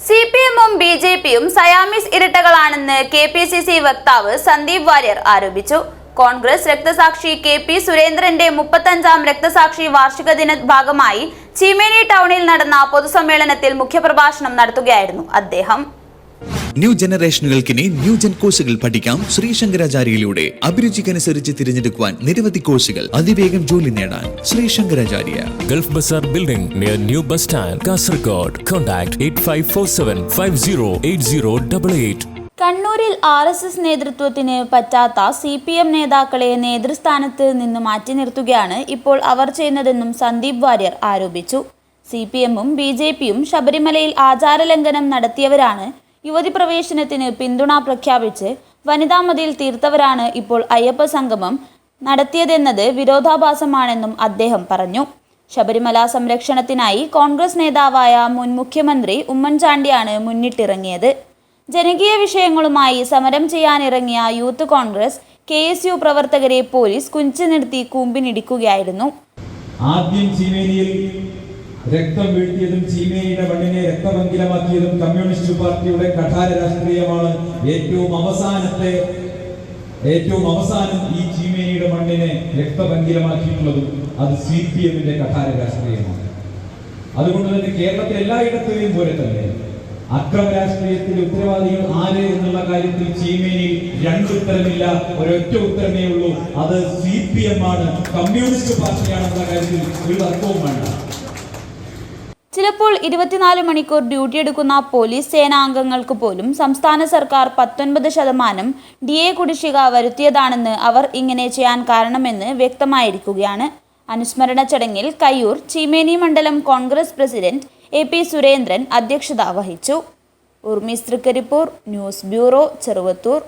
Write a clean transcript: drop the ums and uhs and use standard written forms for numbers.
സിപിഎമ്മും ബിജെപിയും Siamese ഇരട്ടകളാണെന്ന് KPCC വക്താവ് സന്ദീപ് വാര്യർ ആരോപിച്ചു. കോൺഗ്രസ് രക്തസാക്ഷി കെ.പി. സുരേന്ദ്രന്റെ 35ാം രക്തസാക്ഷി വാർഷിക ദിന ഭാഗമായി ചീമേനി ടൗണിൽ നടന്ന പൊതുസമ്മേളനത്തിൽ മുഖ്യപ്രഭാഷണം നടത്തുകയായിരുന്നു അദ്ദേഹം. ന്യൂ ജനറേഷനുകൾക്കിനി ന്യൂ ജൻ കോഴ്സുകൾ പഠിക്കാം. ശ്രീശങ്കരാചാര്യയിലൂടെ അഭിരുചിക്കനുസരിച്ച് തിരഞ്ഞെടുക്കുവാൻ നിരവധി കോഴ്സുകൾ, അതിവേഗം ജോലി നേടാൻ Sree Sankaracharya. Gulf bazaar building near new bus stand, Kasaragod. Contact 8547508088. കണ്ണൂരിൽ RSS നേതൃത്വത്തിന് പറ്റാത്ത CPM നേതാക്കളെ നേതൃസ്ഥാനത്ത് നിന്ന് മാറ്റി നിർത്തുകയാണ് ഇപ്പോൾ അവർ ചെയ്യുന്നതെന്നും സന്ദീപ് വാര്യർ ആരോപിച്ചു. CPMും BJPയും ശബരിമലയിൽ ആചാരലംഘനം നടത്തിയവരാണ്. യുവതി പ്രവേശനത്തിന് പിന്തുണ പ്രഖ്യാപിച്ച് വനിതാ മതിൽ തീർത്തവരാണ് ഇപ്പോൾ അയ്യപ്പ സംഗമം നടത്തിയതെന്നത് വിരോധാഭാസമാണെന്നും അദ്ദേഹം പറഞ്ഞു. ശബരിമല സംരക്ഷണത്തിനായി കോൺഗ്രസ് നേതാവായ മുൻ മുഖ്യമന്ത്രി ഉമ്മൻചാണ്ടിയാണ് മുന്നിട്ടിറങ്ങിയത്. ജനകീയ വിഷയങ്ങളുമായി സമരം ചെയ്യാനിറങ്ങിയ യൂത്ത് കോൺഗ്രസ് KSU പ്രവർത്തകരെ പോലീസ് കുഞ്ചു നിർത്തി കൂമ്പിനിടിക്കുകയായിരുന്നു. ആദ്യം ചീമേനിയിൽ രക്തം വീഴ്ത്തിയതും ചീമേനിയുടെ മണ്ണിനെ രക്തപങ്കിലമാക്കിയതും കമ്മ്യൂണിസ്റ്റ് പാർട്ടിയുടെ കഠാര രാഷ്ട്രീയമാണ്. ഏറ്റവും അവസാനം ഈ ചീമേനിയുടെ മണ്ണിനെ രക്തപങ്കിലമാക്കിയിട്ടുള്ളതും അത് CPMന്റെ കഠാര രാഷ്ട്രീയമാണ്. അതുകൊണ്ട് തന്നെ കേരളത്തിൽ എല്ലായിടത്തെയും പോലെ തന്നെ അക്രമ രാഷ്ട്രീയത്തിൽ ഉത്തരവാദികൾ ആര് എന്നുള്ള കാര്യത്തിൽ ചീമേനിയിൽ രണ്ടുത്തരമില്ല, ഒരൊറ്റ ഉത്തരമേ ഉള്ളൂ. അത് CPM ആണ്, കമ്മ്യൂണിസ്റ്റ് പാർട്ടിയാണെന്ന കാര്യത്തിൽ ഒരു തർക്കവും വേണ്ട. ചിലപ്പോൾ 24 മണിക്കൂർ ഡ്യൂട്ടി എടുക്കുന്ന പോലീസ് സേനാംഗങ്ങൾക്ക് പോലും സംസ്ഥാന സർക്കാർ 19% DA കുടിശ്ശിക വരുത്തിയതാണെന്ന് അവർ ഇങ്ങനെ ചെയ്യാൻ കാരണമെന്ന് വ്യക്തമായിരിക്കുകയാണ്. അനുസ്മരണ ചടങ്ങിൽ കയ്യൂർ ചീമേനി മണ്ഡലം കോൺഗ്രസ് പ്രസിഡന്റ് AP സുരേന്ദ്രൻ അധ്യക്ഷത വഹിച്ചു. ഉർമീസ് തൃക്കരിപ്പൂർ, ന്യൂസ് ബ്യൂറോ, ചെറുവത്തൂർ.